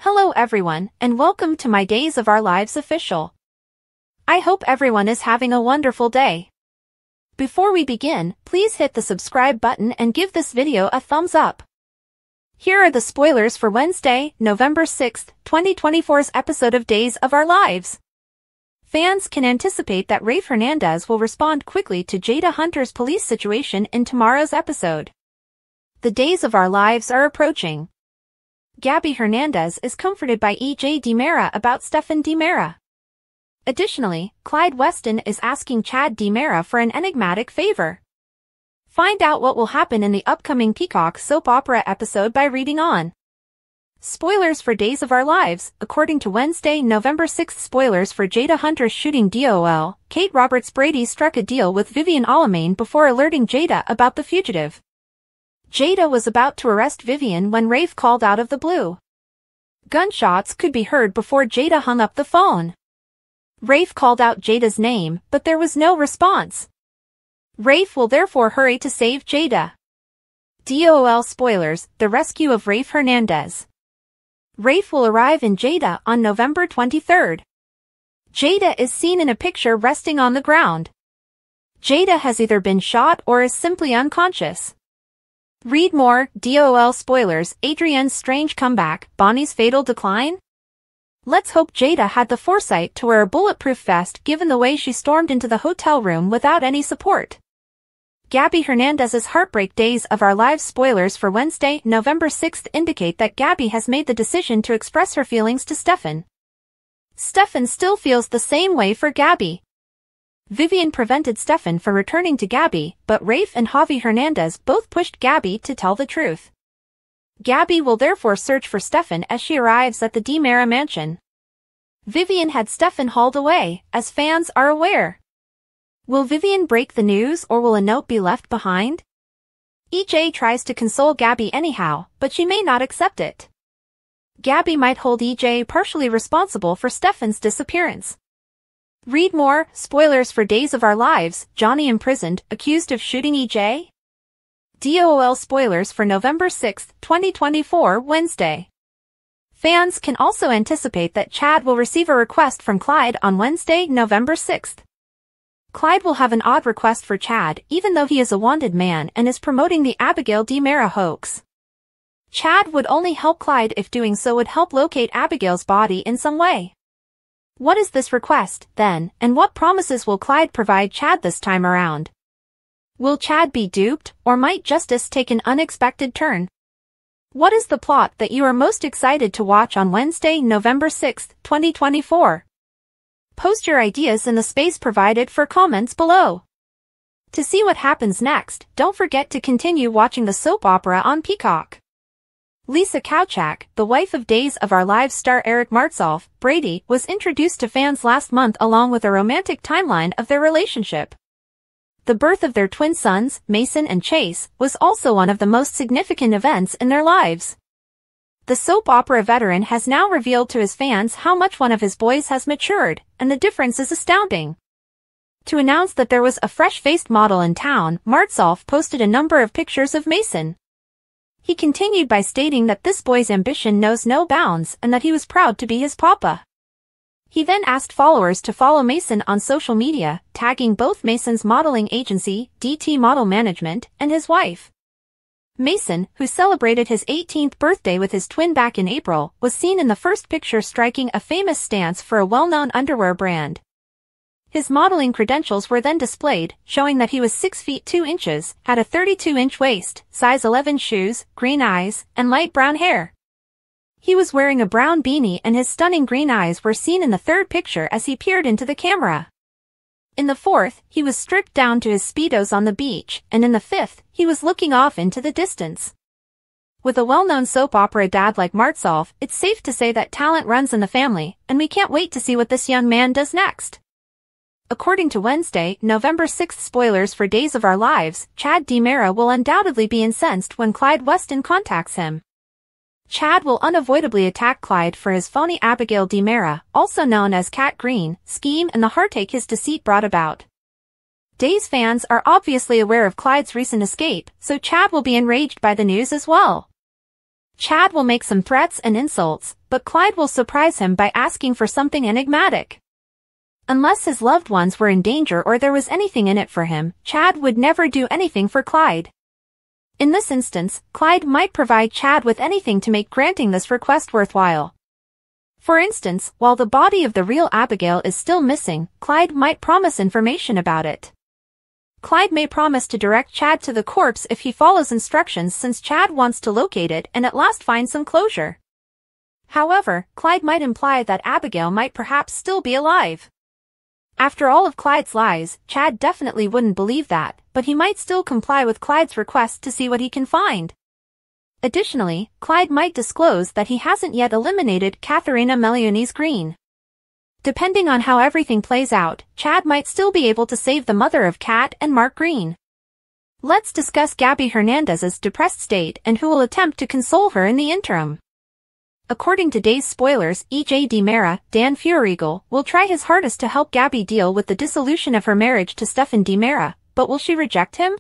Hello everyone, and welcome to my Days of Our Lives official. I hope everyone is having a wonderful day. Before we begin, please hit the subscribe button and give this video a thumbs up. Here are the spoilers for Wednesday, November 6th, 2024's episode of Days of Our Lives. Fans can anticipate that Rafe Hernandez will respond quickly to Jada Hunter's police situation in tomorrow's episode. The Days of Our Lives are approaching. Gabi Hernandez is comforted by E.J. DiMera about Stefan DiMera. Additionally, Clyde Weston is asking Chad DiMera for an enigmatic favor. Find out what will happen in the upcoming Peacock soap opera episode by reading on. Spoilers for Days of Our Lives. According to Wednesday, November 6th spoilers for Jada Hunter's shooting DOL, Kate Roberts Brady struck a deal with Vivian Alamain before alerting Jada about the fugitive. Jada was about to arrest Vivian when Rafe called out of the blue. Gunshots could be heard before Jada hung up the phone. Rafe called out Jada's name, but there was no response. Rafe will therefore hurry to save Jada. DOL spoilers, the rescue of Rafe Hernandez. Rafe will arrive in Jada on November 23rd. Jada is seen in a picture resting on the ground. Jada has either been shot or is simply unconscious. Read more, DOL spoilers, Adrienne's strange comeback, Bonnie's fatal decline? Let's hope Jada had the foresight to wear a bulletproof vest given the way she stormed into the hotel room without any support. Gabi Hernandez's Heartbreak Days of Our Lives spoilers for Wednesday, November 6th indicate that Gabi has made the decision to express her feelings to Stefan. Stefan still feels the same way for Gabi. Vivian prevented Stefan from returning to Gabi, but Rafe and Javi Hernandez both pushed Gabi to tell the truth. Gabi will therefore search for Stefan as she arrives at the DiMera mansion. Vivian had Stefan hauled away, as fans are aware. Will Vivian break the news or will a note be left behind? EJ tries to console Gabi anyhow, but she may not accept it. Gabi might hold EJ partially responsible for Stefan's disappearance. Read more, spoilers for Days of Our Lives, Johnny imprisoned, accused of shooting EJ? DOL spoilers for November 6, 2024, Wednesday. Fans can also anticipate that Chad will receive a request from Clyde on Wednesday, November 6th. Clyde will have an odd request for Chad, even though he is a wanted man and is promoting the Abigail DiMera hoax. Chad would only help Clyde if doing so would help locate Abigail's body in some way. What is this request, then, and what promises will Clyde provide Chad this time around? Will Chad be duped, or might justice take an unexpected turn? What is the plot that you are most excited to watch on Wednesday, November 6, 2024? Post your ideas in the space provided for comments below. To see what happens next, don't forget to continue watching the soap opera on Peacock. Lisa Kowchak, the wife of Days of Our Lives star Eric Martsolf, Brady, was introduced to fans last month along with a romantic timeline of their relationship. The birth of their twin sons, Mason and Chase, was also one of the most significant events in their lives. The soap opera veteran has now revealed to his fans how much one of his boys has matured, and the difference is astounding. To announce that there was a fresh-faced model in town, Martsolf posted a number of pictures of Mason. He continued by stating that this boy's ambition knows no bounds and that he was proud to be his papa. He then asked followers to follow Mason on social media, tagging both Mason's modeling agency, DT Model Management, and his wife. Mason, who celebrated his 18th birthday with his twin back in April, was seen in the first picture striking a famous stance for a well-known underwear brand. His modeling credentials were then displayed, showing that he was 6 feet 2 inches, had a 32-inch waist, size 11 shoes, green eyes, and light brown hair. He was wearing a brown beanie and his stunning green eyes were seen in the third picture as he peered into the camera. In the fourth, he was stripped down to his Speedos on the beach, and in the fifth, he was looking off into the distance. With a well-known soap opera dad like Martsolf, it's safe to say that talent runs in the family, and we can't wait to see what this young man does next. According to Wednesday, November 6th spoilers for Days of Our Lives, Chad DiMera will undoubtedly be incensed when Clyde Weston contacts him. Chad will unavoidably attack Clyde for his phony Abigail DiMera, also known as Cat Green, scheme and the heartache his deceit brought about. Days fans are obviously aware of Clyde's recent escape, so Chad will be enraged by the news as well. Chad will make some threats and insults, but Clyde will surprise him by asking for something enigmatic. Unless his loved ones were in danger or there was anything in it for him, Chad would never do anything for Clyde. In this instance, Clyde might provide Chad with anything to make granting this request worthwhile. For instance, while the body of the real Abigail is still missing, Clyde might promise information about it. Clyde may promise to direct Chad to the corpse if he follows instructions, since Chad wants to locate it and at last find some closure. However, Clyde might imply that Abigail might perhaps still be alive. After all of Clyde's lies, Chad definitely wouldn't believe that, but he might still comply with Clyde's request to see what he can find. Additionally, Clyde might disclose that he hasn't yet eliminated Katharina Meliones Green. Depending on how everything plays out, Chad might still be able to save the mother of Kat and Mark Green. Let's discuss Gabi Hernandez's depressed state and who will attempt to console her in the interim. According to Day's spoilers, E.J. DiMera, Dan Furigal, will try his hardest to help Gabi deal with the dissolution of her marriage to Stefan DiMera, but will she reject him?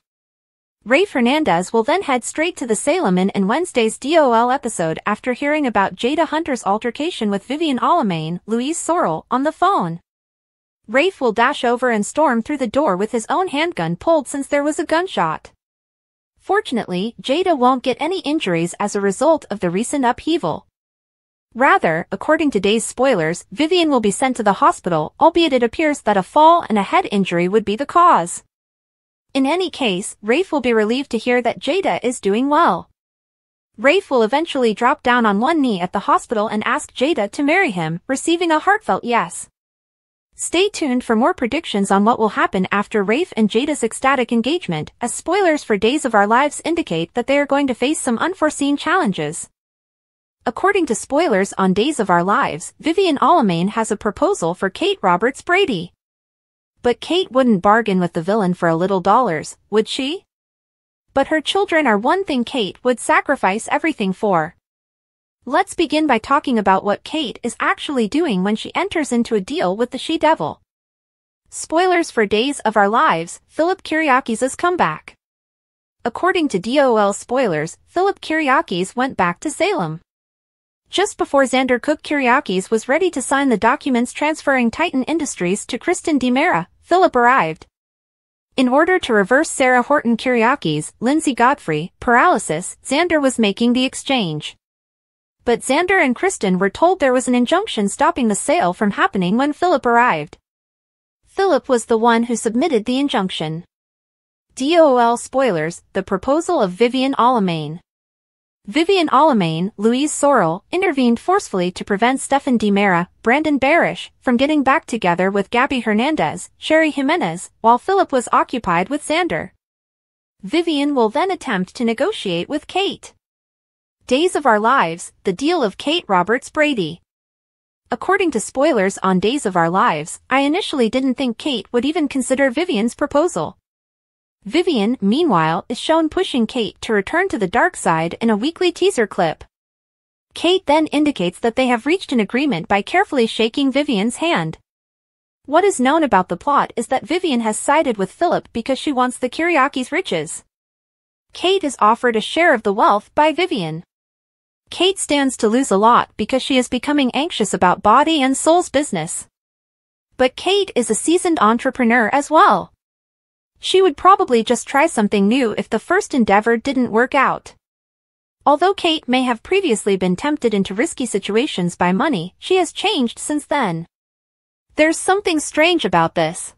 Rafe Hernandez will then head straight to the Alamain in Wednesday's DOL episode after hearing about Jada Hunter's altercation with Vivian Alamain, Louise Sorrell, on the phone. Rafe will dash over and storm through the door with his own handgun pulled since there was a gunshot. Fortunately, Jada won't get any injuries as a result of the recent upheaval. Rather, according to Day's spoilers, Vivian will be sent to the hospital, albeit it appears that a fall and a head injury would be the cause. In any case, Rafe will be relieved to hear that Jada is doing well. Rafe will eventually drop down on one knee at the hospital and ask Jada to marry him, receiving a heartfelt yes. Stay tuned for more predictions on what will happen after Rafe and Jada's ecstatic engagement, as spoilers for Days of Our Lives indicate that they are going to face some unforeseen challenges. According to spoilers on Days of Our Lives, Vivian Alamain has a proposal for Kate Roberts Brady. But Kate wouldn't bargain with the villain for a little dollars, would she? But her children are one thing Kate would sacrifice everything for. Let's begin by talking about what Kate is actually doing when she enters into a deal with the she-devil. Spoilers for Days of Our Lives, Philip Kyriakis' comeback. According to DOL spoilers, Philip Kyriakis went back to Salem. Just before Xander Cook Kyriakis was ready to sign the documents transferring Titan Industries to Kristen DiMera, Philip arrived. In order to reverse Sarah Horton Kyriakis, Lindsay Godfrey, paralysis, Xander was making the exchange. But Xander and Kristen were told there was an injunction stopping the sale from happening when Philip arrived. Philip was the one who submitted the injunction. DOL spoilers, the proposal of Vivian Alamain. Vivian Alamain, Louise Sorrell, intervened forcefully to prevent Stefan DiMera, Brandon Barish, from getting back together with Gabi Hernandez, Sherry Jimenez, while Philip was occupied with Xander. Vivian will then attempt to negotiate with Kate. Days of Our Lives, the deal of Kate Roberts Brady. According to spoilers on Days of Our Lives, I initially didn't think Kate would even consider Vivian's proposal. Vivian, meanwhile, is shown pushing Kate to return to the dark side in a weekly teaser clip. Kate then indicates that they have reached an agreement by carefully shaking Vivian's hand. What is known about the plot is that Vivian has sided with Philip because she wants the Kyriakis' riches. Kate is offered a share of the wealth by Vivian. Kate stands to lose a lot because she is becoming anxious about body and soul's business. But Kate is a seasoned entrepreneur as well. She would probably just try something new if the first endeavor didn't work out. Although Kate may have previously been tempted into risky situations by money, she has changed since then. There's something strange about this.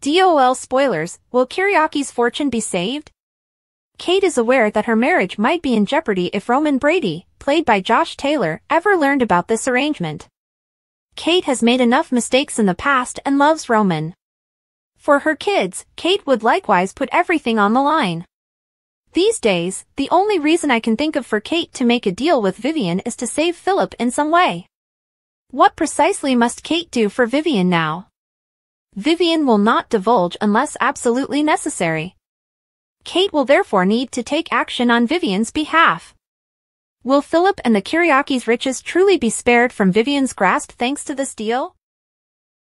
DOL spoilers, will Kyriakis' fortune be saved? Kate is aware that her marriage might be in jeopardy if Roman Brady, played by Josh Taylor, ever learned about this arrangement. Kate has made enough mistakes in the past and loves Roman. For her kids, Kate would likewise put everything on the line. These days, the only reason I can think of for Kate to make a deal with Vivian is to save Philip in some way. What precisely must Kate do for Vivian now? Vivian will not divulge unless absolutely necessary. Kate will therefore need to take action on Vivian's behalf. Will Philip and the Kyriakis' riches truly be spared from Vivian's grasp thanks to this deal?